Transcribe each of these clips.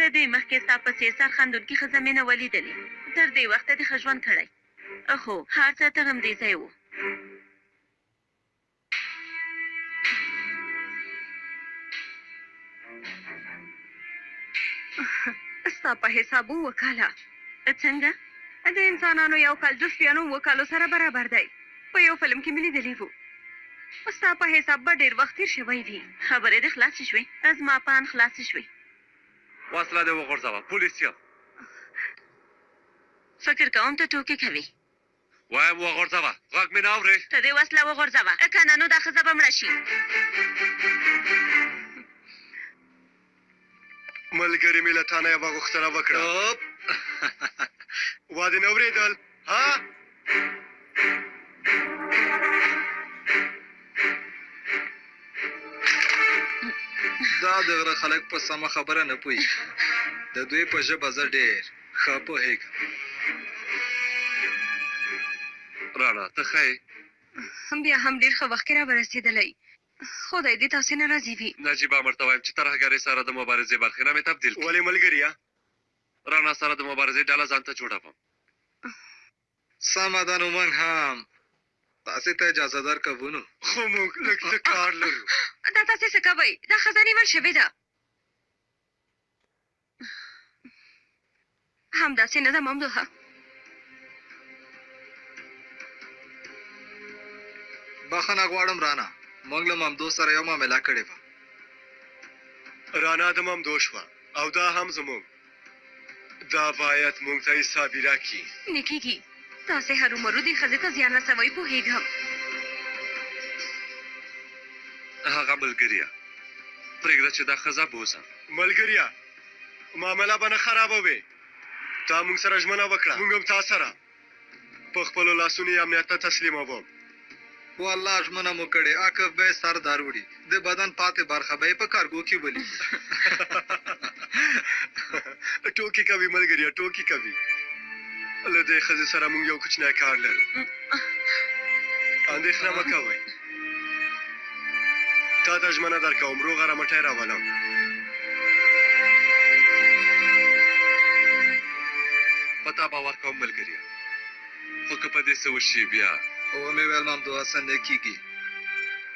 له دې مخکې ستا پسې سرخندونکې ښځه مې نه وه لیدلې. تر دې وخته دې ښه ژوند کړی. خو هر څه ته همدې ځای و. ستا په حساب اووه کاله. څنګه؟ د انسانانو یو کال د سپیانو اووه کالو سره برابر دی. په یو فلم کې مې لیدلی وو. ستا په حساب به ډېر وخت تېر شوی وي. خبرې دې خلاصې شوې. زما پان خلاصې شوې. وسله دې وغورځوه پولیسیا. فکر کوم ته ټوکې کوې. وایم وغورځوه. غږ مې نه اورې. ته دې وسله وغورځوه که نه نو دا ښځه به مړه شي. ملګري مې له تا نه یوه غوښتنه وکړه. وا دې نه اورېدل؟ ها دا د غره خلک په سمه خبره نه پوهېږي. د دوی په ژبه زه ډېر ښه پوهېږم. رانا ته ښه یې؟ بیا هم ډېر ښه وخت کې را ورسېدلی. خدای دې تاسې نه راضي وي. نجیب امر ته وایم چې ترهګرۍ سره د مبارزې برخې تبدیل کړي. ولې ملګریه؟ رانا سره د مبارزې ډله ځان ته جوړوم. سمه ده نو موږ هم تاسې ته اجازه درکوو نو. خو موږ لږ څه کار لرو. دا تاسې څه کوئ؟ دا ښځه نیول شوې ده. همداسې نه ده ممدوحه. بخښنه غواړم رانا، موږ له ممدو سره یو معامله کړې وه. رانا د ممدو شوه او دا هم زموږ. دا باید موږ ته حساب راکړي. نه کېږي. تاسې هرومرو دې ښځې ته زیان رسوئ پوهېږم. هغه ملګریه پرېږده چې دا ښځه بوځه. ملګریه معامله به نه خرابوې. تا موږ سره ژمنه وکړه، موږ هم تا سره په خپلو لاسونو یې امنیت ته تسلیموم. والله ژمنه مو کړې. عقب به یې سر داروړي، د بدن پاتې برخه به یې په کارګو کې ولي. ټوکې کوي ملګریه، ټوکې کوي. له دې ښځې سره موږ یو کوچنی کار لرو. اندېښنه مه کوئ. تا ته ژمنه درکوم روغه رمټۍ راولم. په تا باور کوم ملګریه، خو که په دې څه وشي بیا ومې ویل ممدو حسن نه کېږي.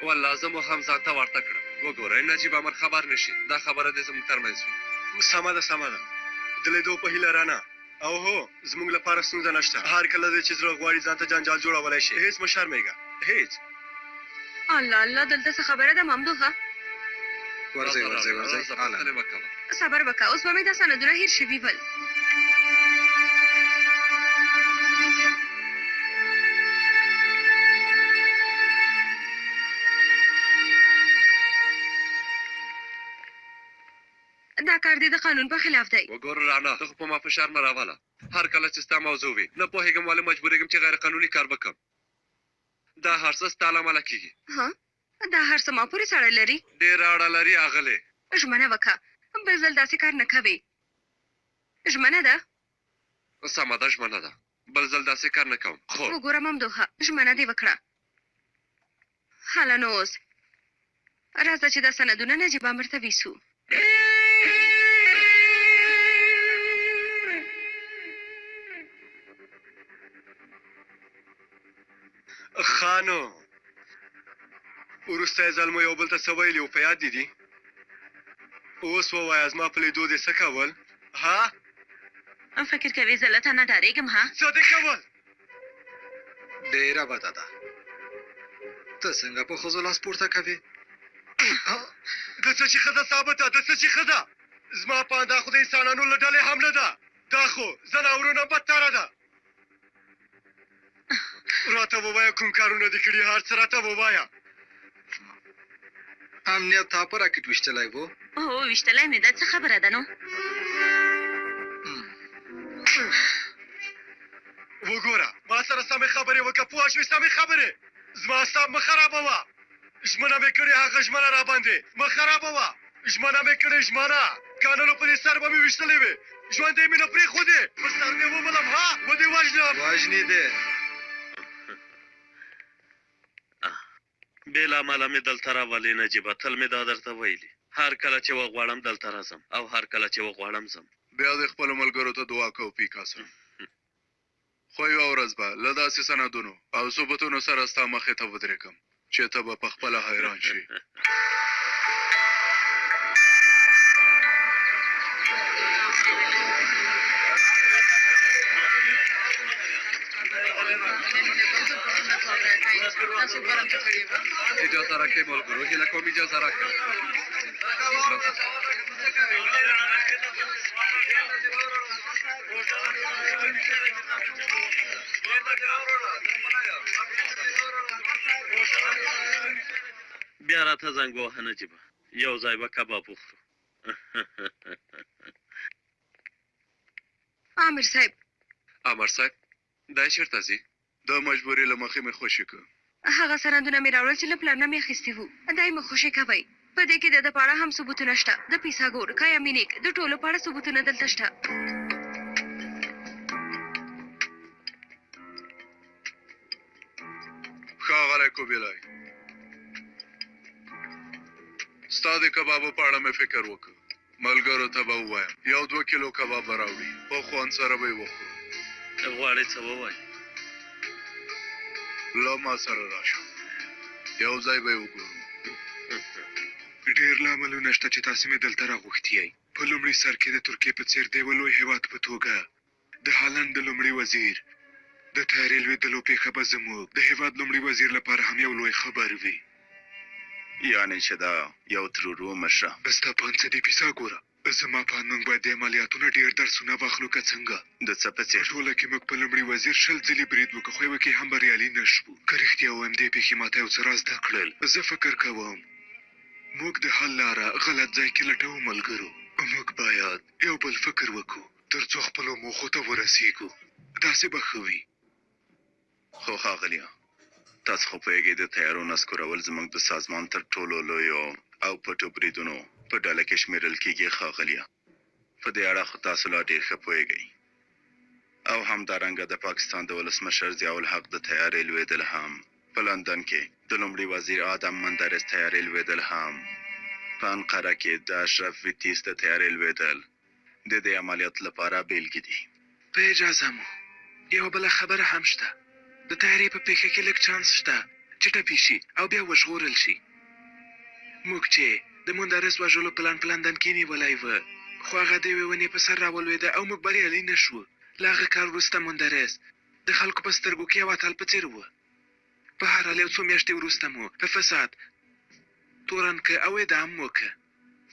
والله زه مو هم ځان ته ورته کړم. وګورئ نجیب امر خبر نه شي. دا خبره دې زموږ ترمنځ وي. سمه ده سمه ده. د لیدو په هیله رانه. او هو زموږ لپاره ستونزه نشته. هر کله دې چې زړه غواړي ځان ته جنجال جوړولی شي. هېڅ مه شرمېږه، هېڅ. الله الله دلته څه خبره ده ممدوحه؟ ورځئ ورځئ ورځئ. پوښتنې مه کوه. صبر وکړه. اوس به مې دا سندونه هېر شوي ول. دا کار دې د قانون په خلاف دی. وګوره رانا ته خو په ما فشار مه راوله. هر کله چې ستا موضوع وي نه پوهېږم ولې مجبورېږم چې غیر قانوني کار وکړم. دا هر څه ستا له امله کېږي. ها دا هر څه ما پورې سړی لري. ډېره اړه لري اغلې. ژمنه وکړه بل ځل داسې کار نه کوې. ژمنه ده؟ سمه ده ژمنه ده. بل ځل داسې کار نه کوم. خو وګوره ممدوحه ژمنه دې وکړه. هله نو اوس راځه چې دا سندونه نجیب امر ته ویسو. خانو وروستی ځل مو یو بل ته څه ویلي وو په یاد دې دي؟ اوس ووایه زما په لیدو دې څه کول؟ ها فکر کوې زه له تا نه ډارېږم؟ ها څه دې کول؟ ډېره بده ده. ته څنګه په ښځو لاس پورته کوې؟ د څه چې ښځه ثابته، د څه چې ښځه زما په اند دا خو د انسانانو له ډلې هم نه ده. دا خو ځناورونه بدتره ده. راته ووایه کوم کارونه دې کړي، هر څه راته ووایه. امنیت تا په راکټ ویشتلی و؟ هو ویشتلی مې ده. څه خبره ده نو؟ وګوره ما سره سمې خبرې وکړه، پوه شوې؟ سمې خبرې. زما اعصاب مه خرابوه. ژمنه مې کړې هغه ژمنه راباندې مه خرابوه. ژمنه مې کړې ژمنه. کانالو په دې سر به مې ویشتلی وې. ژوندی مې نه پرېښودې. په سر دې وملم. ها و دې وژنم. وژنې دې بېله امله مې دلته راولې نجیبه، تل مې دا درته ویلي، هر کله چې وغواړم دلته راځم او هر کله چې وغواړم ځم. بیا د خپلو ملګرو ته دعا کوو پیکاسو. خو یوه ورځ به له داسې سندونو او ثبوتونو سره ستا مخې ته ودرېږم چې ته به پخپله حیران شي. اجازه راکړئ ملګرو، هیله کوم اجازه راکړئ. بیا راته زنګ ووهه نجیبه، یو ځای به کباب وخورو. عامر صاحب امر صاحب دا چېرته ځي؟ د مجبوري له مخې مې خوشي کړ. هغه سندونه مې راوړل چې له پلار نه مې اخیستي وو. دا یې مه خوشې کوئ. په دې کې د ده په اړه هم ثبوتونه شته. د پیساګور، کایا مینیک، د ټولو په اړه ثبوتونه دلته شته. ښاغلی کوبیلای، ستا د کبابو په اړه مې فکر وکړ. ملګرو ته به ووایم 1-2 کیلو کباب به راوړي، په خوند سره به یې وخورو. غواړې څه ووایي؟ له ما سره راشه، یو ځای به یې وګورو. ډېر لاملونه شته چې تاسې مې دلته راغوښتي یئ. په لومړي سر کې د ترکیې په څېر د یوه لوی هېواد په توګه د هالند د لومړي وزیر د طیارې لوېدلو پېښه به زموږ د هېواد لومړي وزیر لپاره هم یو لوی خبر وي. یعنې چې دا یو ترورو مشره. ستا په اند څه دې پیسه ګوره، زما په اند موږ باید د عملیاتونه ډېر درسونه واخلو که څنګه. د څه په څېر؟ ټوله کې موږ په لومړي وزیر 20 ځلې برید وکړو، خو یوه کې هم بریالي نه شوو. که رښتیا ووایم دې پېښې ماته یو څه را زده کړل. زه فکر کوم موږ د حل لاره غلط ځای کې لټوو ملګرو. موږ باید یو بل فکر وکړو تر څو خپلو موخو ته ورسېږو. داسې به ښه وي. خو ښاغلیه، تاسو خو پوهېږئ د طیارو نسکورول زموږ د سازمان تر ټولو لویو او پټو بریدونو په ډله کې شمېرل کېږي. ښاغلیه، په دې اړه خو تاسو لا ډېر ښه پوهېږئ. او همدارنګه د پاکستان د ولسمشر ضیاءالحق د طیارې لوېدل هم په لندن کې د لومړي وزیر آدم مندرس طیارې لوېدل هم په انقره کې د اشرف ویتیس د طیارې لوېدل د دې عملیات لپاره بیلګې دي. په اجازه مو یوه بله خبره هم شته. د طیارې په پېښه کې لږ چانس شته چې ټپي شي او بیا وژغورل شي. موږ چې د مندرس وژلو پلان په لندن کې نیولی و، خو هغه د یوې ونې په سر راولوېده او موږ بریالي نه شوو. له هغه کار وروسته مندرس د خلکو په سترګو کې یو اتل په څېر و. په هر حال یو څو میاشتې وروسته مو په فساد تورن که او اعدام وکړه.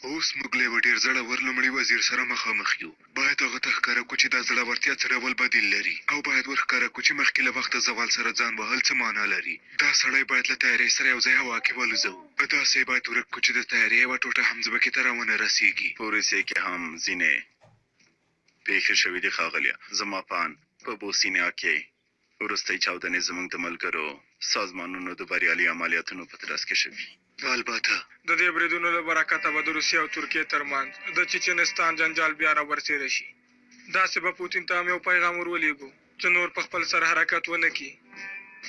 اوس موږ له یوه ډېر زړور لومړي وزیر سره مخامخ یو. باید هغه ته ښکاره کړو چې دا زړورتیا څه ډول بدیل لري، او باید ور ښکاره کړو چې مخکې له وخته زوال سره ځان وهل څه معنا لري. دا سړی باید له طیارې سره یو ځای هوا کې والوځو. داسې باید ورک کړو چې د طیارې یوه ټوټه هم ځمکې ته راونه رسېږي. په روسیې کې هم ځینې پېښې شوي دي ښاغلیه. زما پان په بوسنیا کې وروستۍ چاودنې زموږ د ملګرو سازمانونو د بریالي عملیاتونو په ترڅ کې شوي. البته د دې بریدونو له برکته به د روسیې او ترکیې ترمنځ د چچنستان جنجال بیا راورسېره شي. داسې به پوتین ته هم یو پیغام ورولېږو چې نور په خپل سر حرکت ونه کړي.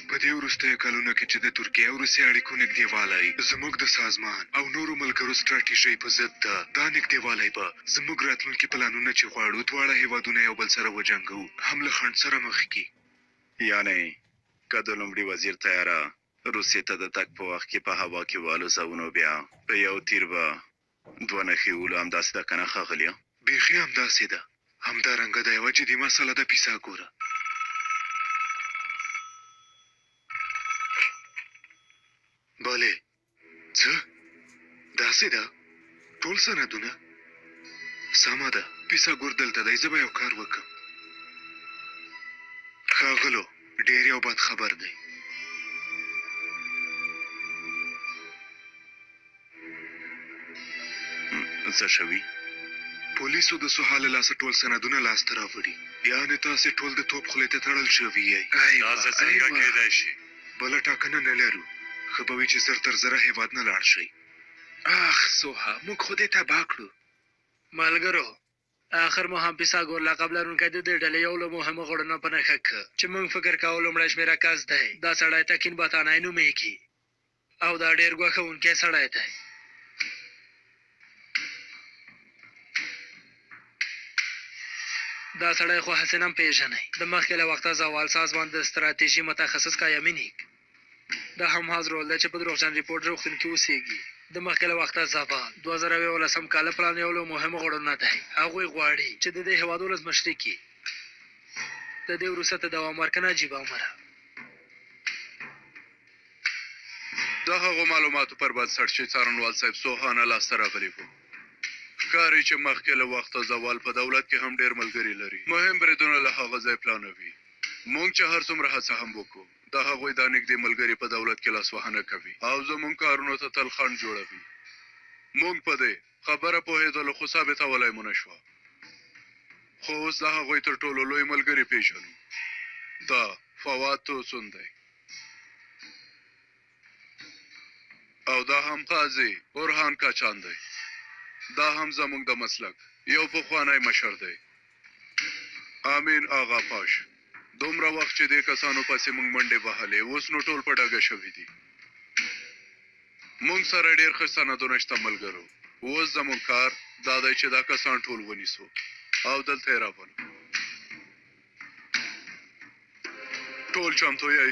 په دې وروستیو کلونو کې چې د ترکیې او روسیې اړیکو نږدېوالی زموږ د سازمان او نورو ملګرو ستراتیژۍ په ضد ده. دا نږدېوالی به زموږ راتلونکي پلانونه چې غواړو دواړه هېوادونه یو بل سره وجنګوو هم له خنډ سره مخ کړي. یعنې که د لومړي وزیر طیاره روسیې ته د تګ په وخت کې په هوا کې والوځو نو بیا په یو تیر به 2 نښې ولو. همداسې ده که نه ښاغلیه؟ بیخي همداسې ده. همدارنګه دا یوه جدي مسله ده. پیسه ګوره. بله څه داسې ده؟ ټول سندونه سمه ده. پیسه ګور دلته دی. زه به یو کار وکړم. ښاغلو، ډېر یو بد خبر دی. څه شوي؟ پولیسو د سوها له لاسه ټول سندونه لاسته راوړي. یعنې تاسې ټول د توپ خولې ته تړل شوي یئ. داسې څنګه کېدای شي؟ بله ټاکنه نه لرو. ښه به وي چې زر تر زره هېواد نه لاړ شئ. اخ سوها، موږ خو دې تباه کړو. ملګرو، آخر مو هم پیساګور لقب لرونکی د دې ډلې یو له مهمو غړو نه په نښه کړه چې موږ فکر کوو لومړی شمېره کس دی. دا سړی تکین باتانی نومېږي. او دا ډېر ګواښونکی سړی دی. دا سړی خو حسن هم پېژنئ، د مخکې له وخته زوال سازمان د ستراتیژي متخصص کایمینیک. دا هم حاضرول دی چې په دروغجن ریپورټ روغتون کې اوسېږي. د مخکې له وخته زوال 2011 کال پلان یو له مهمو غړو نه دی. هغوی غواړي چې د دې هېواد ولسمشري کړي. د دې وروسته ته دوام ورکړه نجیب عمره. د هغو معلوماتو پر بنسټ چې څارنوال صاحب سوهانه لاسته راغلي وو، ښکاري چې مخکې له وخته زوال په دولت کې هم ډېر ملګري لري. مهم بریدونه له هغه ځای پلانوي. موږ چې هر څومره هڅه هم وکړو، د هغوی دا نږدې ملګري په دولت کې لاسوهنه کوي او زموږ کارونو ته تل خنډ جوړوي. موږ په دې خبره پوهېدلو خو ثابتولی مو نه شوه، خو اوس د هغوی تر ټولو لوی ملګري پېژنو. دا فواد توسون دی او دا هم قاضي برهان کاچان دی. دا هم زموږ د مسلک یو پخوانی مشر دی، امین آغا پاش. دومره وخت چې دې کسانو پسې موږ منډې وهلې، اوس نو ټول په ډاګه شوي دي. موږ سره ډېر ښه سندونه شته ملګرو. اوس زموږ کار دا دی چې دا کسان ټول ونیسو او دلته یې راولو. ټول چمتو یئ؟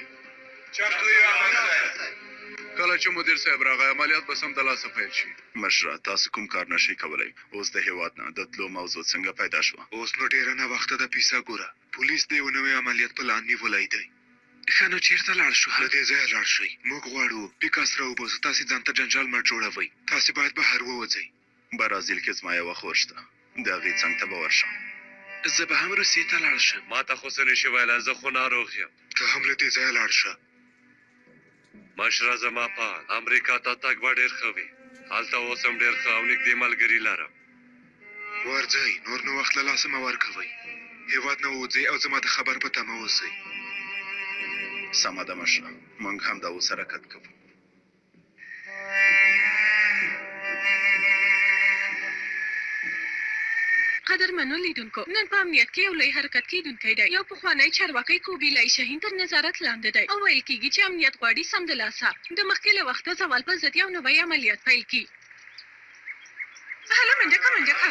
کله چې مدیر صاحب راغی، عملیات به سمدلاسه پیل شي. مشره، تاسو کوم کار نشئ کولی؟ اوس د هېواد نه د تلو موضوع څنګه پیدا شوه؟ اوس نو ډېره ناوخته ده پیسه ګوره. پولیس د یو نوی عملیات پلان نیولی دی. ښه نو چېرته لاړ شو؟ له دې ځایه لاړ شئ. موږ غواړو پیکاس راوباسو. تاسې ځان ته جنجال مه جوړوئ. تاسې باید بهر ووځئ. برازیل کې زما یوه خور شته، د هغې څنګ ته به ورشم. زه به هم روسیې ته لاړ شم. ما ته خو څه نشي ویلی، زه خو ناروغ یم. ته هم له دې ځایه لاړ شه. مشره زما پال، امریکا ته تګ به ډېر ښه وي. هلته اوس هم ډېر ښه او نږدې ملګري لرم. ورځئ، نور نو وخت له لاسه مه ورکوئ. هېواد نه ووځئ او زما د خبر په تمه اوسئ. سمه ده مشره، موږ هم دا اوس حرکت کوو. قدرمنو لیدونکو، نن په امنیت کې یو لوی حرکت کیدونکی دی. یو پخوانی چارواکی کوبیلای شاهین تر نظارت لاندې دی او ویل کېږي چې امنیت غواړي سمدلاسه د مخکې له وخته زوال پر ضد یو نوی عملیات پیل کړي. هله منډه که منډه که.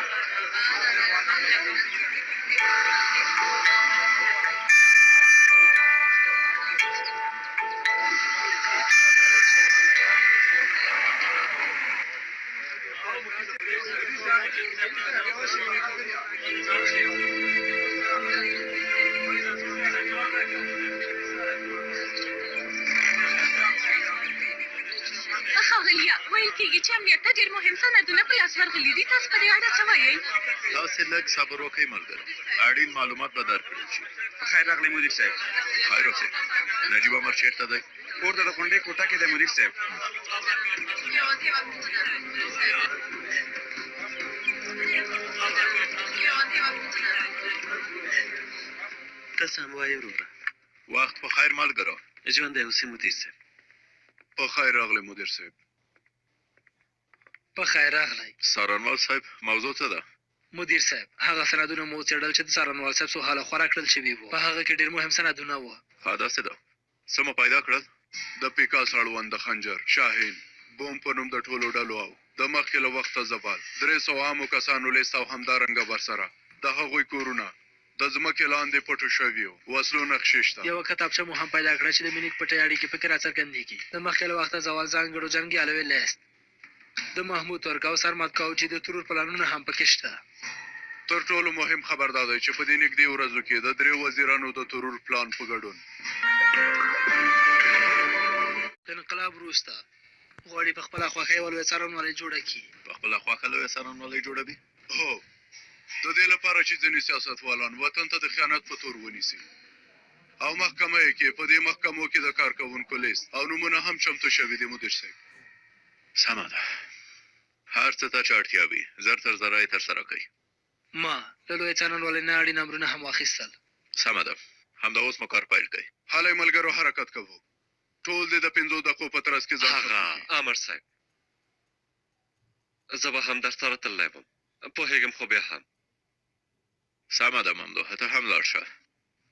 ښاغلیه، ویل کېږي چې امنیت ته ډېر مهم سندونه په لاس ورغلي دي. تاسو په دې اړه څه وایئ؟ تاسې لږ صبر وکئ ملګرو، اړین معلومات به درکړل شي. خیر راغلی مدیر صاحب. خیر اوسئ. نجیب عمر چېرته دی؟ پورته د غونډې کوټه کې دی مدیر صاحب. ته سم وایې وروره. وخت په خیر ملګرو. ژوندی اوسې مدیر صاحب. په خیر راغلی مدیر صاحب. په خیر راغلی. څارنوال صاحب، موضوع څه ده؟ مدیر صاحب، هغه سندونه مو وڅېړل چې د څارنوال صاحب سوهاله خورا کړل شوي وو. په هغه کې ډېر مهم سندونه وو. ها داسې ده. څه مو پیدا کړل؟ د پیکاس اړوند د خنجر، شاهین، بوم په نوم د ټولو ډلو او د مخکې له وخته زوال 300 عامو کسانو لیست او همدارنګه ورسره د هغوی کورونه د ځمکې لاندې پټو شوي وو. وسلو نقشې شته. یوه کتابچه مو هم پیدا کړه چې د مینیک پټې اړیکې پکې راڅرګندېږي. د مخکې له وخته زوال ځانګړو جنګیالیو لیست د محمود ترک او سرمد کاوچي د ترور پلانونه هم پکې شته. تر ټولو مهم خبر دا دی چې په دې نږدې ورځو کې د 3 وزیرانو د ترور پلان په ګډون د انقلاب وروسته غواړي په خپله خوښه یوه لویه څارنوالۍ جوړه کړي. په خپله خوښه لویه څارنوالۍ جوړوي؟ هو، د دې لپاره چې ځینې سیاستوالان وطن ته د خیانت په تور ونیسي او محکمه یې کې په دې محکمو کې د کارکوونکو لیست او نومونه هم چمتو شوي دي مدیر صاحب. سمه ده. هر څه ته چې اړتیا وي زر تر زره یې ترسره کوي. ما د لویې څارنوالۍ نه اړین امرونه هم واخیستل. سمه ده. همدا اوس مو کار پیل کوي. هلئ ملګرو، حرکت کوو. ټول دې د 5 دقیقو په ترڅ کې ځان هغه امر صاحب، زه به هم در سره تللی وم. پوهېږم خو بیا هم. سمه ده ممدوحه، ته هم لاړ شه.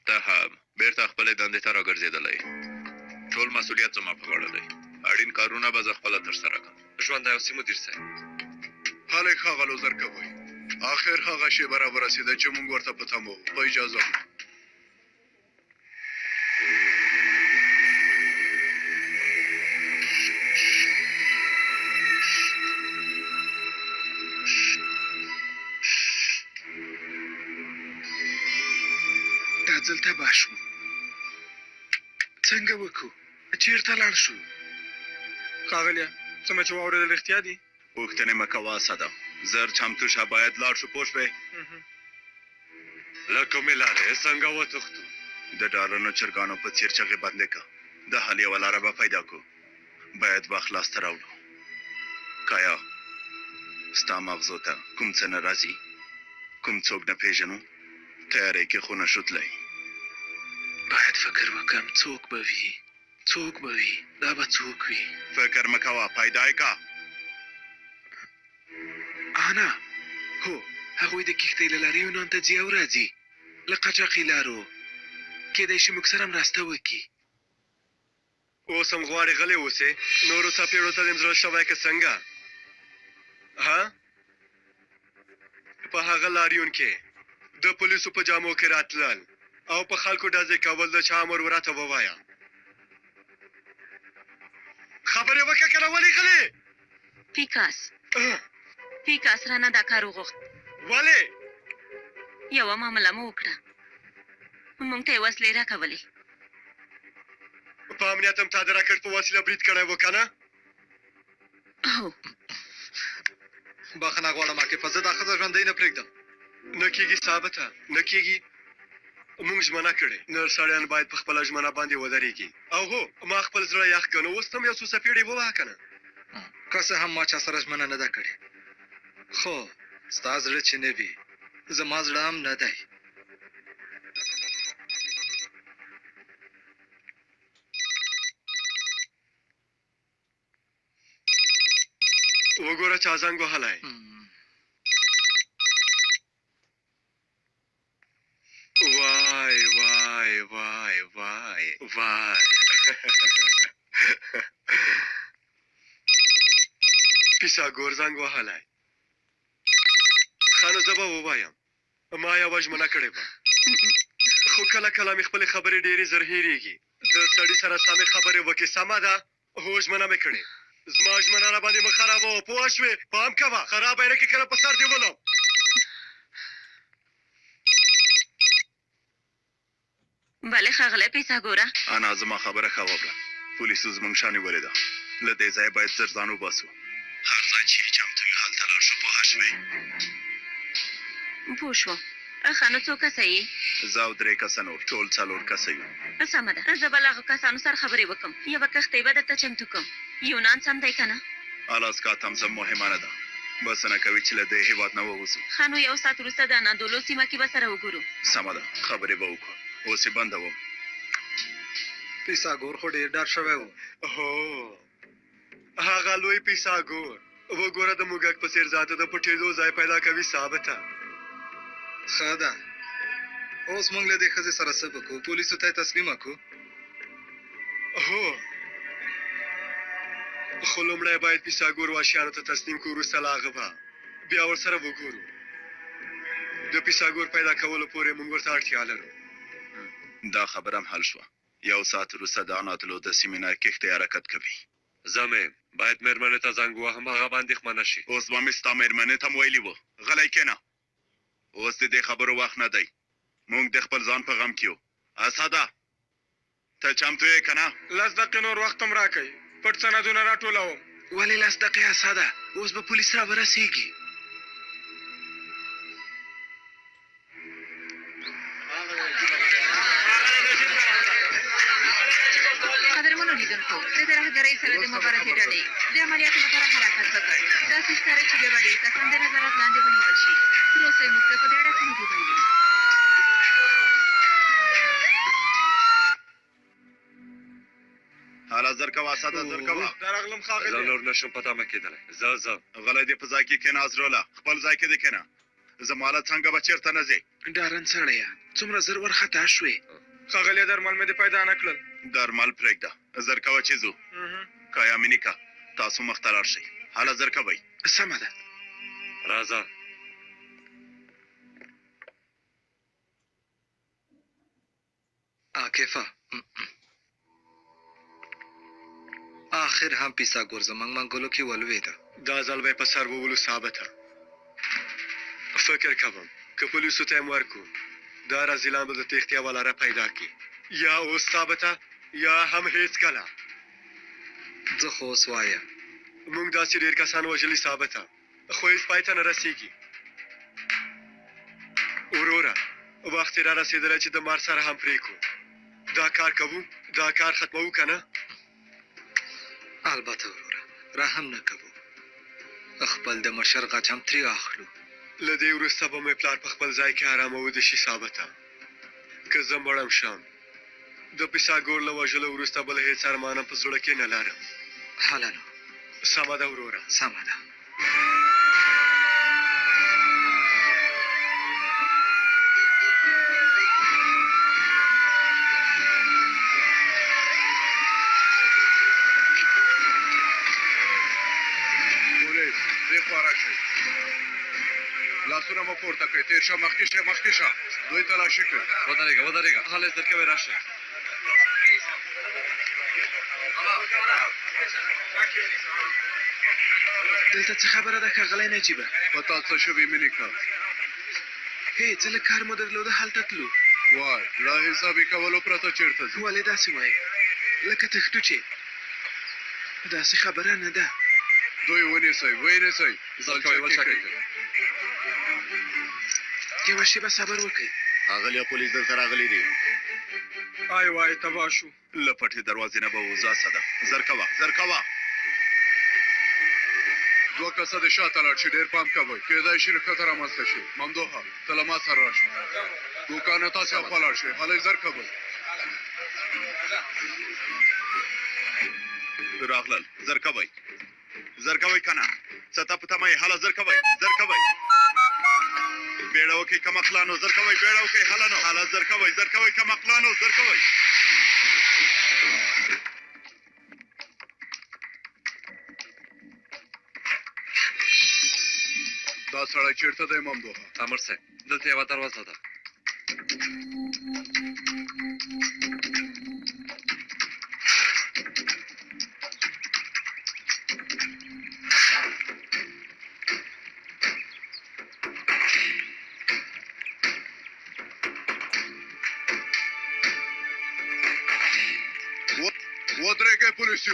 ته هم بېرته خپلې دندې ته راګرځېدلی. ټول مسؤلیت زما په غاړه دی اړین کارونه به زه خپله ترسره کړم. ژوندی اوسې مدیر صاحب. هلک ښاغلو زرکوی، آخر هغه شیبه راورسېده چې موږ ورته په تمه وو. په اجازه مو. دا ځل تباه شو. څنګه وکړو؟ چېرته لاړ شو؟ ښاغلیه، څه مې چې واورېدل رښتیا دي؟ پوښتنې مه کوه صدم. زر چمتو شه، باید لاړ شو. پوه شوې؟ له کومې لارې څنګه وتښتو؟ د ډارنو چرګانو په څېر چغې بندې که. د حل یوه لاره به پیدا کړو. باید وخت لاسته راوړو. کایا، ستا مغزو ته کوم څه نه راځي؟ کوم څوک نه پېژنو؟ تیاری کې خو نشو تللی. باید فکر وکړم څوک به وي. څوک به وي؟ دا به څوک وي؟ فکر مه کوه، پیدا یې که. انا هو، هغوی د کښتۍ له لارې یونان ته ځي او راځي. له قاچاقي لارو. کیدای شي موږ سره مرسته وکړي. اوس هم غواړې غلی اوسې؟ نورو څپېړو ته دې زړه شوی که څنګه؟ ها؟ په هغه لاریون کې د پولیسو په جامو کې راتلل او په خلکو ډزې کول د چا امر وراته ووایه. خبرې وکړه که نه ولې غلې؟ پیکاس رانه دا کار وغوښت. ولې؟ یوه معامله مو وکړه. موږ ته یې وسلې راکولې. په امنیت هم تا د راکټ په وسیله برید کړی و که نه؟ هو. بخښنه غواړم عاقفه، زه دا ښځه ژوندۍ نه پرېږدم. نه کېږي ثابته، نه کېږي. موږ ژمنه کړې نر سړیان باید په خپله ژمنه باندې ودرېږي. او هو، ما خپل زړه یخ که نو اوس هم یو څو څپېړې ووهه که نه. که څه هم ما چا سره ژمنه نه ده کړې، خو ستا زړه چې نه وي، زما زړه هم نه دی. وګوره چا زنګ وهلی. وای وای وای وای وای پیساګور زنګ وهلی. ښه نو زه به ووایم، ما یوه ژمنه کړې وه، خو کله کله مې خپلې خبرې ډېرې زر هېرېږي. د سړي سره سمې خبرې وکړې. سمه ده؟ هو، ژمنه مې کړې. زما ژمنه را باندې مه خرابوه، پوه شوې؟ پام کوه، خرابه یې نه کړې، کله په سر دې ولم. بله ښاغلی پیساګوره. انا زما خبره ښه وکړه. پولیسو زموږ شا نیولې ده. له دې ځایه باید زر ځان وباسو. هر ځای چې چمتو وي هلته لاړ شو. پوه شوې؟ پوه شوم. ښه نو څو کسه یې؟ زه او 3 کسه نور، ټول 4 کسه یو. سمه ده، زه به له هغو کسانو سره خبرې وکړم. یوه کښتۍ به درته چمتو کړم. یونان سم دی که نه؟ الاسکا تمځم مهمه نه ده. بسنه کوي چې له دې هېواد نه ووځو. ښه نو یو ساعت وروسته د انادولو سیمه کې به سره وګورو. سمه ده، خبرې به وکړو. اوس یې بندوم. پیساګور خو ډېر ډار شوی و. هو، هغه لوی پیساګور. وګوره د موږک په څېر ذاته د پټېدو ځای پیدا کوي. ثابته ښه ده، اوس موږ له دې ښځې سره څه وکړو؟ پولیسو ته یې تسلیمه کړو؟ هو، خو لومړی باید پیساګور واشیانو ته تسلیم کړو، وروسته له هغه به بیا ورسره وګورو. د پیساګور پیدا کولو پورې موږ ورته اړتیا لرو. دا خبره هم حل شوه. یو ساعت وروسته د اناتلو د سیمې نه کښتۍ حرکت کوي. زمې باید مېرمنې ته زنګ ووهم، هغه باندې اندېښمنه شي. اوس به مې ستا مېرمنې ته هم ویلي وو. غلی کښېنه، اوس د دې خبرو وخت نه دی. موږ د خپل ځان په غم کې یو. اسده، ته چمتو یې که نه؟ 10 دقیقې نور وخت هم راکئ، پټ سندونه راټولوم. ولې 10 دقیقې اسده؟ اوس به پولیس راورسېږي. قدرمنو لیدونکو، د ترهګرۍ سره د مبارزې ډلې د عملیاتو لپاره حرکت وکړ. داسې ښکاري چې بیا به ډېر کسان د نظارت لاندې ونیول شي. تر اوسه یې موږ ته په دې اړه څه نه دي ویلي. حالا زر کوه اسده، زر کوه. درغلم ښاغلی. زه نور نشم په تمه کېدلی. زه غلی دې په ځای کې کښېنه. عزروله، خپل ځای کې دې کښېنه. زما له څنګه به چېرته نه ځې؟ ډارن سړیه، څومره زر ورخطا شوې. ښاغلی، درمل مې دې پیدا نه کړل. درمل پرېږده، زر کوه چې ځو. کایا منیکا تاسو مخته لاړ شئ حاله زر کوئ سمه ده راځه عاکفه آخر هم پیسا ګورځمنګ منګولو کې ولوېده دا ځل به په سر وولو ثابته فکر کوم که پولیسو ته یې ورکو دا رازیلان به د تېښتیا ولاره پیدا کړي یا اوس ثابته یا هم هیڅ کله زه خو اوس وایم موږ داسې ډېر کسان وژلي ثابته خو هېڅ پای ته نه رسېږي وروره وخت یې را رسېدلی چې د مار سره هم پرېږدو دا کار کوو دا کار ختموو که نه البته وروره رحم نه کوو خپل د مشر غچ هم ترې اخلو له دې وروسته به مې پلار په خپل ځای کې ارامه وده شي ثابته که زه مړم شم د پیساګور له وژلو وروسته بل هېڅ ارمان هم په زړه کې نه لرم هله نو سمه ده وروره سمه ده پولیس دې خوا راشئ لاسونه مو پورته کړئ تېر شه مخکې شه دوی تلاشي کړئ ودرېږه حاله زر کوئ راشئ دلته څه خبره ده ښاغلی نجیبه په تا څه شوي منیکا هې څه له کار مو درلوده هلته تلو وای لا حساب یې کولو پرته چېرته ځو ولې داسې وایې لکه تښتو چې داسې خبره نه ده دوی ونیسئ زر کوئ وچاکئ یوه شېبه صبر وکئ اغلیا پولیس دلته راغلي دي آی وای تباه شو له پټې دروازې نه به وځه سده زر کوه دوه کسه د شاته لاړ شي ډېر پام کوئ کېدای شي ښکته رامنځته شي ممدوحه ته له ما سره راشه دوکانه تاسې اخوا لاړ شئ هلئ زر کوئ راغلل زر کوئ که نه څه ته په تمه یې هله زر کوئ بیړه وکئ کمقلانو زر کوئ بیړه وکئ هله نو هله زر کوئ کمقلانو زر کوئ دا سړی چېرته دی ممدوحه امر صاحب دلته یوه دروازه ده ودرېږئ پولیسو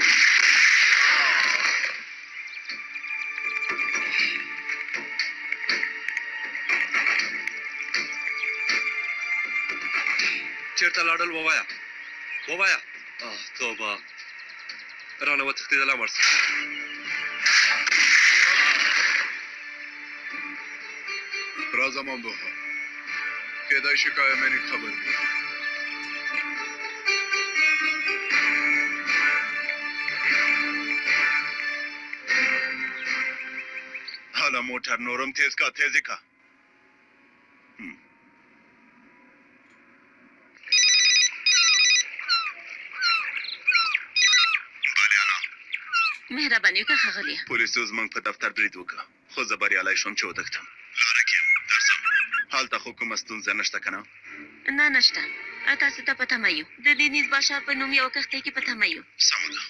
چېرته لاړل ووایه توبه رانه وتښتېدله مړ څه راځه ممدوحه کېدای شي که امني خبر وي هله موټر نورم تیزی کا مهرباني وکړه ښاغلیه پولیسو زموږ په دفتر برید وکړه خو زه بریالی شوم چې وتښتم لاره کې یم درځم هلته خو کومه ستونزه نشته که نه نه نشته تاسو ته په تمه یو د دینیز باشا په نوم یوه کښتۍ کې په تمه یو سمه ده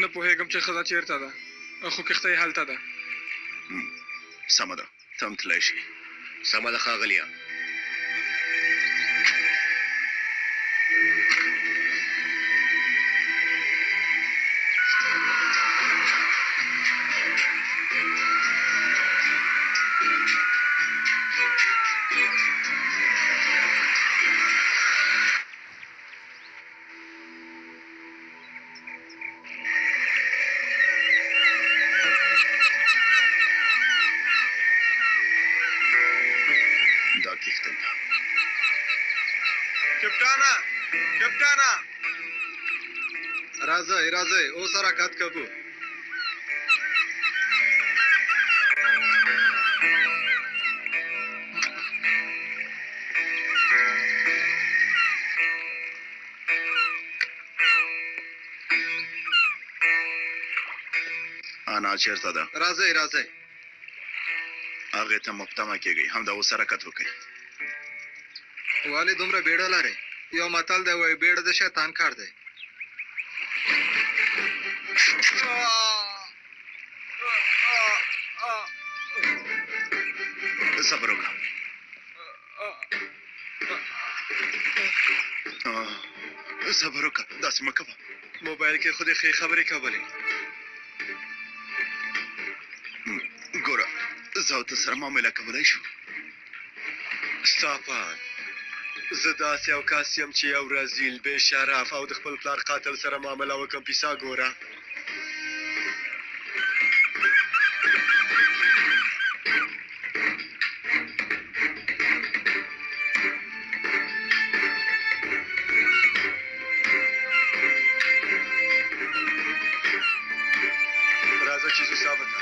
نه پوهېږم چې ښځه چېرته ده خو کښتۍ هلته ده سمه ده ته هم تللی شي سمه ده ښاغلیه کپټانه راځئ اوس حرکت کوو انا چیرته ده؟ راځئ راځئ. هغې ته مبتمه کېږئ، همدا اوس حرکت وکړئ. والي دومره بیړه لرئ؟ یو متل دی وایي بیړه د شیطان کار دی. صبر وکړه. صبر وکړه، داسې مه کوه. موبایل کې خو دې ښې خبرې کولې. ګوره زه او ته سره معامله کولی شو. ستا پام، زه داسې یو کس یم چې یو رذیل بې شرف او د خپل پلار قاتل سره معامله وکړم. پیسه ګوره. راځه چې زه ثابته.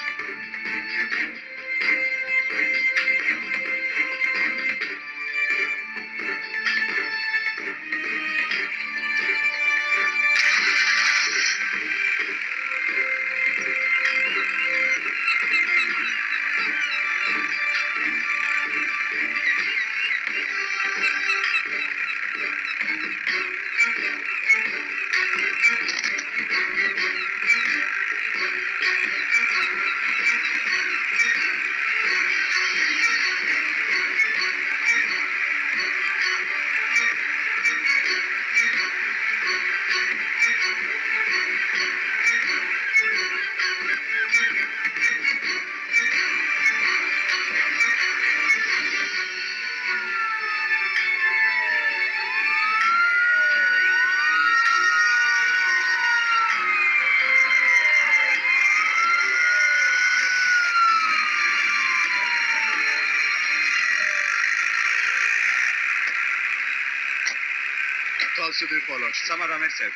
تاسو ډېر پالاک شئ. سمه ده امیر صاحب.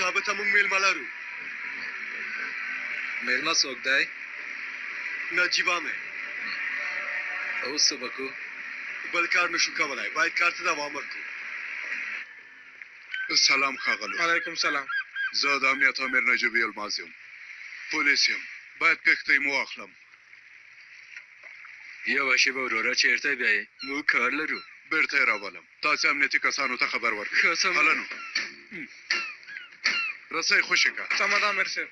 ثابته موږ میلمه لرو. میلمه څوک دی؟ نجیبه مې. اوس څه به کوو؟ بل کار نشو کولی، باید کار ته دوام ورکړو. سلام ښاغلو. وعلیکم سلام. زه د امنیت امیر نجیب یلماز یم، پولیس یم. باید کښتۍ مو واخلم. یوه شېبه وروره، چېرته بیایې؟ موږ کار لرو. بیرته یې راولم. تاسې امنیتي کسانو ته خبر ورکړئ. ښه سمه ده. هلنو رسۍ خوشې کړه. سمه ده امیر صاحب.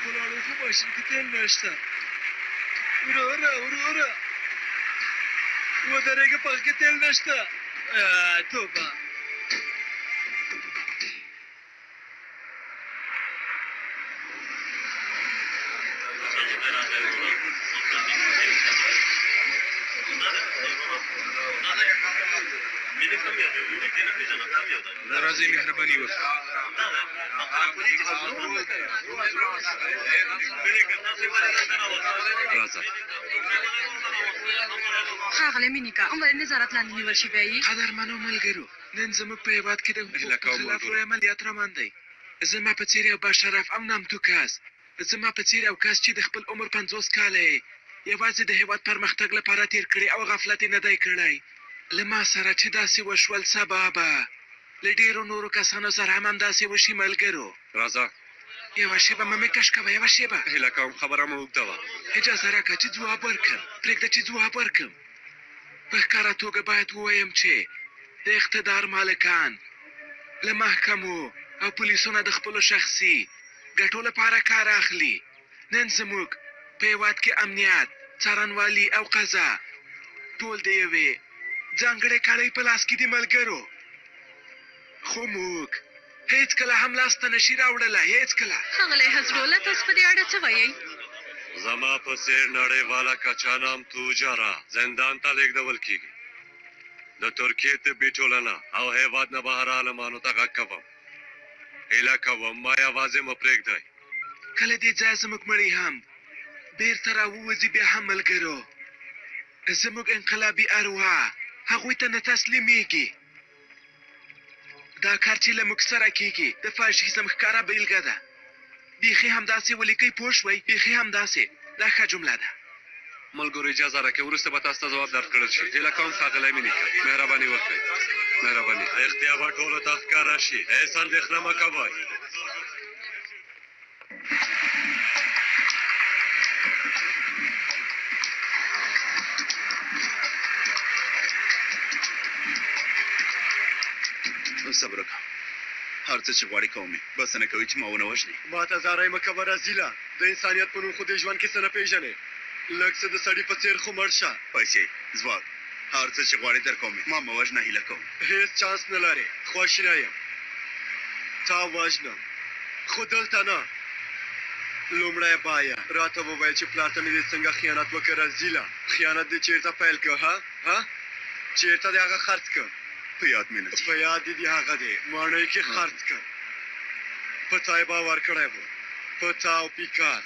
خلاړو خو ماشین کې تیل نشته. وروره ودرېږه، په کې تیل نشته. توبه. راځئ مهرباني وکړئ. راځه. ښاغلی مینیکا، ولې نظارت لاندې نیول شوی یې؟ قدرمنو ملګرو، نن زموږ په هېواد کې د حقوقو خلافو عملیات روان دی. زما په څېر یو باشرف او نامتو کس، زما په څېر یو کس چې د خپل عمر 50 کاله یې یوازې د هېواد پرمختګ لپاره تېر کړي او غفلت یې نه دی کړی. له ما سره چې داسې وشول، سبا به له ډېرو نورو کسانو سره هم همداسې وشي ملګرو. راځه. یوه شېبه مه مې کش کوه، یوه شېبه. هیله کوم خبره مو اوږده وه. اجازه راکړه چې ځواب ورکړم. پرېږده چې ځواب ورکړم. په ښکاره توګه باید ووایم چې د اقتدار مالکان له محکمو او پولیسو نه د خپلو شخصي ګټو لپاره کار اخلي. نن زموږ په هېواد کې امنیت، څارنوالي او قضا ټول د یوې ځانګړې کاڼۍ په لاس کې دي ملګرو، خو موږ هیڅ کله هم لاسته نشي راوړلی، هیڅ کله. ښاغلی حضرالله، تاسو په دې اړه څه وایئ؟ زما په څېر نړیواله کچه نام توجره زندان ته لېږدول کېږي. د ترکیې طبي ټولنه او هېواد نه بهر عالمانو ته غږ کوم، هیله کوم ما یوازې مه پرېږدئ. کله دې ځای زموږ مړی هم بیرته راووځي، بیا هم ملګرو زموږ انقلابي ارواح هغوی ته نه تسلیمیږي. دا کار چې له موږ سره کېږي د فاشیزم ښکاره بیلګه ده. بیخي همداسې ولیکئ، پوه شوئ؟ بیخي همداسې. دا ښه جمله ده. ملګرو اجازه راکړئ، وروسته به تاسو ته ځواب درکړل شي. هیله کوم ښاغلی مینیکه، مهرباني وکړئ، مهرباني. اختیا به ټولو ته ښکاره شي، هېڅ اندېښنه مه کوئ. صبر وکړه، هر څه چې غواړي کوم، بس نه کوي چې ما ونه وژني. ما ته زارۍ مه کوه رزیله، د انسانیت په نوم خو دې ژوند کې څه نه پېژنې. لږ څه د سړي په څېر خو مړ شه. پیسې، ځواک، هر څه چې غواړي در کوم، ما مه وژنه، هیله کوم. هېڅ چانس نه لرې، خوښ نه یم. تا وژنه، خو دلته نه. لومړی باید راته ووایې چې پلار ته مې دې څنګه خیانت وکړ رزیله. خیانت دې چېرته پیل کړ؟ ها چېرته دې هغه خرڅ کړ؟ په یاد مې نه په یاد دې هغه دی ماڼۍ کې خرڅ کړ. په تا یې باور کړی و، په تا او پیکاس.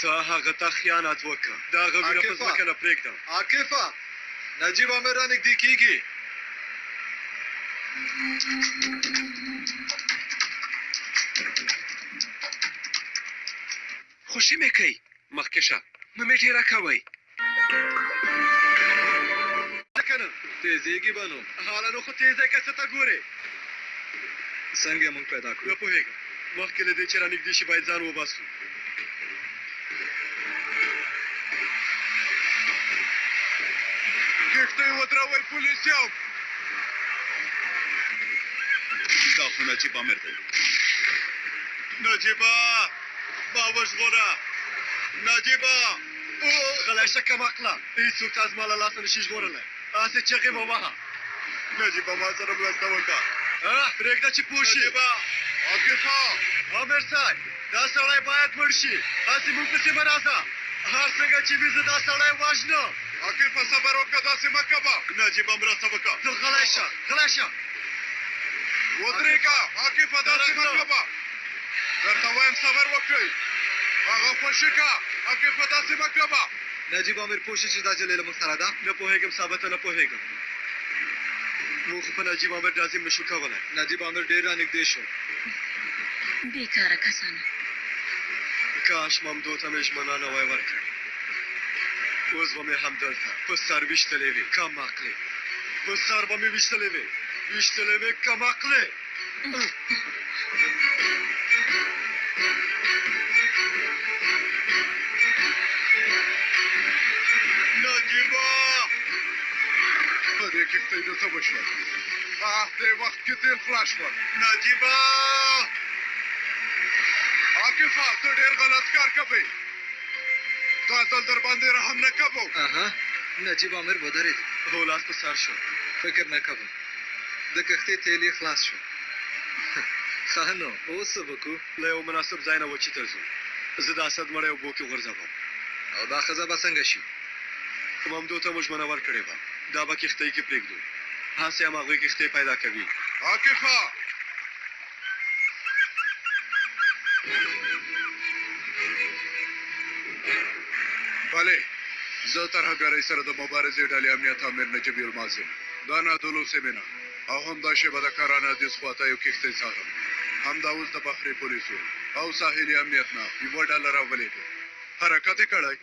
تا هغه ته خیانت وکړ. د هغه وینه په ځمکه نه پرېږدم. عاقفه، نجیب عامر را نږدې کېږي. خوشي مې کوي، مخکې شه. مه مې ډېره کوئ. تیزیږي به نو. حالا نو خو تیزی که څه ته ګورې. څنګه یې موږ پیدا کړو؟ نه پوهېږم، مخکې له دې چې را نږدې شي باید ځان وباسو. کښتۍ ودروئ پولیسیان. دا خو نجیب عامر دی. نجیبه، ما وژغوره. نجیبه، غلی شه کمعقله، هېڅوک تا زما له لاسه نشي ژغورلی. هسې چغې مه وهه. نجیبه ما سره مرسته وکړه. پرېږده چې پوه شي. نجیبه، عاقفه، عامر صاحب، دا سړی باید مړ شي. هسې موږ پسې مه راځه. هر څنګه چې وي زه دا سړی وژنم. عاقفه صبر وکړه، داسې مه کوه. نجیبه مرسته وکړه. زه غلی شه، غلی شه. ودرېږه، عاقفه داسې مه کوه. درته وایم صبر وکړئ. هغه خوشي که، عاقفه داسې مه کوه. نجیب عامر پوه شي چې دا جلۍ له موږ سره ده. نه پوهېږم ثابته، نه پوهېږم. موږ خو په نجیب عامر ډازیم نشو کولی. نجیب عامر ډېر را نږدې شو. بیکاره کسانو. کاش ممدو ته مې ژمنه نه وای ورکړې. اوس به مې همدلته په سر ویشتلې وې، کمعقلې. په سر به مې ویشتلې وې، ویشتلې وې کمعقلې. نجیبه، په دې کښتۍ نه څه وشول؟ دې وخت کې تېل خلاص شول. نجیبه، عاقفه، ته ډېر غلط کار کوې. دا ځل در باندې رحم نه کوو. نجیب عامر ودرېد. هو، لاس په سر شو. فکر نه کوم د کښتۍ تیل یې خلاص شو. ښه نو اوس څه وکړو؟ له یو مناسب ځای نه وچې ته ځو. زه د اسد مړی اوبو کې غورځوم. او دا ښځه به څنګه شي؟ ممدو ته مو ژمنه ورکړې وه، دا به کښتۍ کې پرېږدو. هسې هم هغوی کښتۍ پیدا کوي. عاقفه، بلې، زه ترهګرۍ سره د مبارزې ډلې امنیت امیر نجیب یلماز یم. دا نادولو سیمې نه او همدا شیبه د کاران حدیث خواته یو کښتۍ څارم. همدا اوس د بحري پولیسو او ساحلي امنیت نه یوه ډله راولېږو. حرکت یې کړی.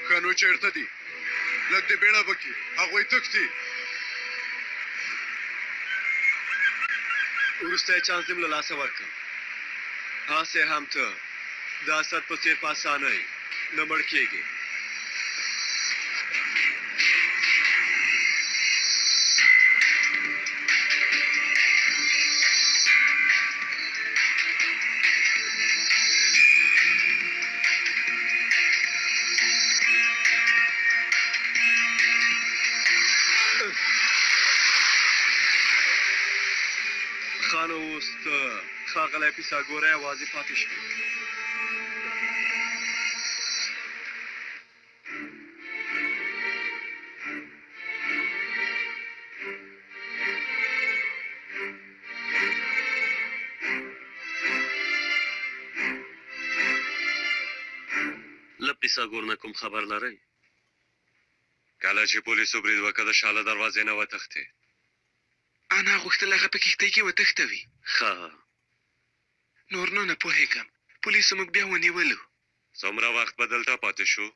ښه نو چېرته دي؟ لږ دې بیړه وکړي، هغوی تښتي. وروسته یې چانس دې له لاسه ورکړم. هسې هم ته د اسد په څېر په اسانۍ نه مړ کېږې. خان اوس ته ښاغلی پیساګوری یوازې پاتې شوې. له پیساګور نه کوم خبر لرئ؟ کله چې پولیسو برید وکړ د شاله دروازې نه وتښتې. انا غوښتل هغه په کښتۍ کې وتښتوي. ښه نور نو نه پوهېږم. پولیسو موږ بیا ونیولو. څومره وخت به دلته پاتې شو؟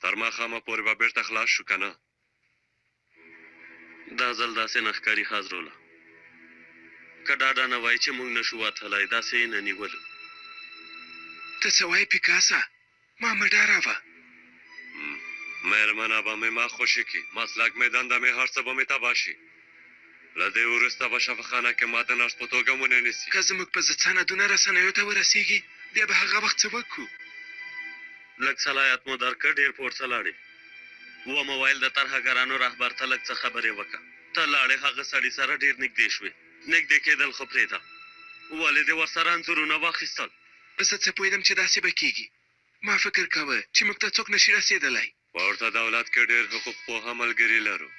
تر ماښامه پورې به بېرته خلاص شو که نه؟ دا ځل داسې نه ښکاري حضروله. که ډاډه نه وای چې موږ نشو وتلی داسې یې نه نیولو. ته څه وایې پیکاسا؟ ما مه ډاروه. مېرمنه به مې ما خوشي کړي، مسلک مې دنده مې هر څه به مې تباه شي. له دې وروسته به شفاخانه کې ما د نرس په توګه ونه نیسي. که زموږ په ضد سندونه رسنیو ته ورسېږي بیا به هغه وخت څه وکړو؟ لږ صلاحیت مو درکړ، ډېر پورته لاړې. ومه ویل د ترهګرانو رهبر ته لږ څه خبرې وکړه. ته لاړې هغه سړي سره ډېر نږدې شوې. نږدې کېدل خو پرېږده، ولې دې ورسره انځورونه واخیستل؟ زه څه پوهېدم چې داسې به کېږي. ما فکر کوه چې موږ ته څوک نشي رسېدلی. په ورته دولت کې ډېر حقوق پوهه ملګري لرو.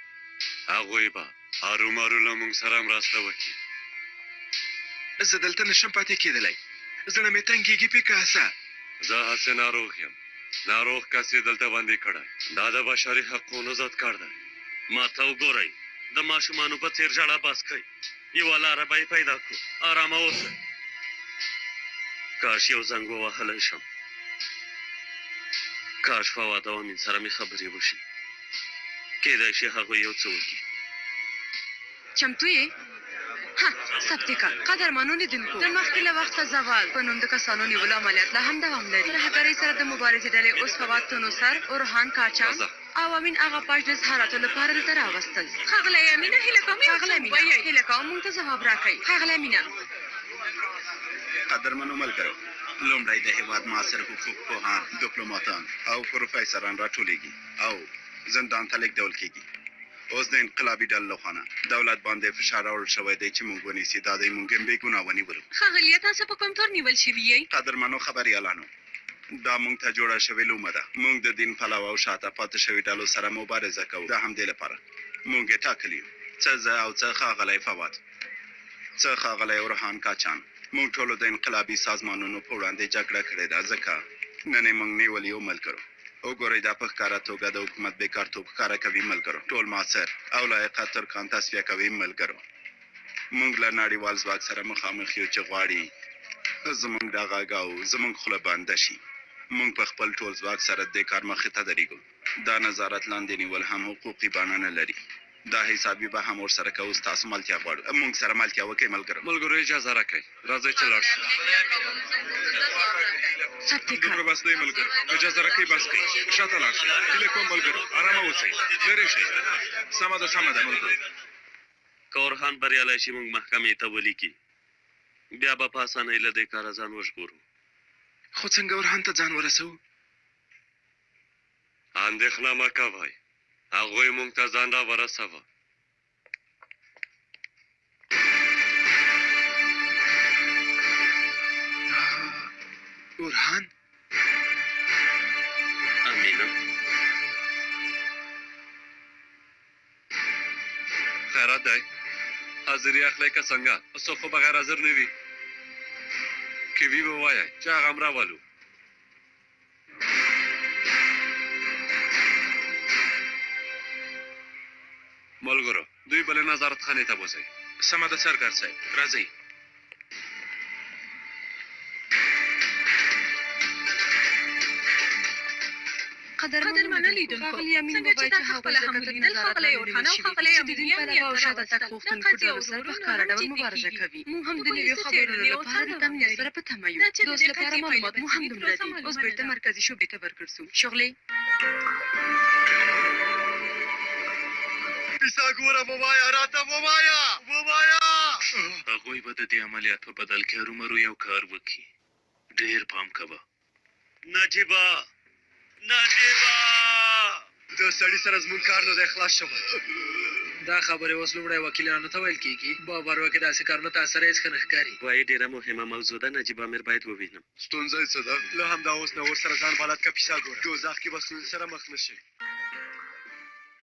هغوی به هرومرو له موږ سره مرسته وکړي. زه دلته نشم پاتې کېدلی. زړه مې تنګېږي پیکاسا. زه هسې ناروغ یم. ناروغ کس یې دلته بندي کړی. دا د بشري حقونو ضد کار دی. ما ته وګورئ، د ماشومانو په څېر ژړا بس کئ. یوه لاره به یې پیدا کړو. ارامه اوسئ. کاش یو زنګ ووهلی شم. کاش فواد او امین سره مې خبرې وشي. کېدای شي هغوی یو څه وکړي. چمتو یې؟ ها ثبت کا قدرمنو لیدونکو، د مخکې له وخته زوال په نوم د کسانو نیولو عملیات لا هم دوام لري. ترهګرۍ سره د مبارزې ډلې اوس فواد تونوسر، اورهان کاچا او امین اغا پاش د اظهاراتو لپاره دلته راوستل. ښاغلی امینه هیله کوم یو څه ووایئ. هیله کوم موږ ته ځواب راکړئ. ښاغلی امینه. قدرمنو ملګرو، لومړی د هېواد معاصر حقوق پوهان، ډیپلوماتان او پروفیسران راټولېږي او زندان ته لیږدول کېږي. اوس د انقلابي ډلو لخوا دولت باندې فشار راوړل شوی دی چې موږ ونیسي. دا دی موږ هم بېګناه ونیولو. ښاغلیه تاسو په کوم تور نیول شوي یئ؟ قدرمنو خبریالانو، دا موږ ته جوړه شوې لومه ده. موږ د دین پلوه او شاته پاتې شوي ډلو سره مبارزه کوو. د همدې لپاره موږ یې ټاکلي یو، څه زه او څه ښاغلی فواد، څه ښاغلی اورهان کاچان. موږ ټولو د انقلابي سازمانونو په وړاندې جګړه کړې ده، ځکه نن یې موږ نیولي یو ملګرو. وګورئ دا په ښکاره توګه د حکومت بېکارتوب ښکاره کوي ملګرو. ټول معاصر او لایقه ترکان تصفیه کوي ملګرو. موږ له نړیوال ځواک سره مخامخ یو چې غواړي زموږ د غږ او زموږ خوله بنده شي. موږ په خپل ټول ځواک سره دې کار مخې ته درېږو. دا نظارت لاندې نیول هم حقوقي بڼه نه لري. دا حسابي به هم ورسره کوو. ستاسو ملتیا غواړو. موږ سره ملتیا وکړئ ملګرو. ملګرو اجازه راکئ، راځئ چې لاړ شو. دومره بس دی ملګرو، اجازه راکئ بس کئ، شاته لاړ شئ. هیله کوم ملګرو ارامه اوسئ، لرې شئ. سمه ده سمه ده ملګرو. که اورهان بریالی شي موږ محکمې ته ولیکي، بیا به په اسانۍ له دې کاره ځان وژغورو. خو څنګه اورهان ته ځان ورسوو؟ اندېښنه مه کوئ، هغوی موږ ته ځان را ورسوه. اورهان، امینه، خیرات دی؟ حاضري اخلئ که څنګه؟ څوک خو بغیر حاضر نه وي. که وي به ووایئ چې هغه هم راولو. ملګرو دوی بلې نظارت خانې ته بوځئ. سمه ده سرګر صاحب، راځئ. قدرمنو لیدونکو، څنګه چې تاسو خپله هم ولیدل، ښاغلی اورهان او ښاغلی امین امنیت ته راوستل. د قاضي او ورورو په ډول مبارزه کوي. موږ هم د نویو خبرونو لپاره د تمنیت سره په تمه یو. د اوس لپاره معلومات مو هم دومره دي. اوس بېرته مرکزي شعبې ته ورګرځو. شغلې پیساګوره ووایه، راته ووایه ووایه. هغوی به د دې عملیات په بدل کې هرومرو یو کار وکړي. ډېر پام کوه. نجیبه د سړي سره زموږ کار نه دی خلاص شوی. دا خبره اوس لومړی وکیلانو ته ویل کېږي باور وکړه داسې کارونه تا سره هېڅ ښه نه ښکاري وایي ډېره مهمه موضوع ده نجیب امیر باید ووینم ستونزه یې څه ده؟ له همدا اوس نه ورسره ځان بلد که پیسه ګوره دوزخ کې به ستونزې سره مخ نه شي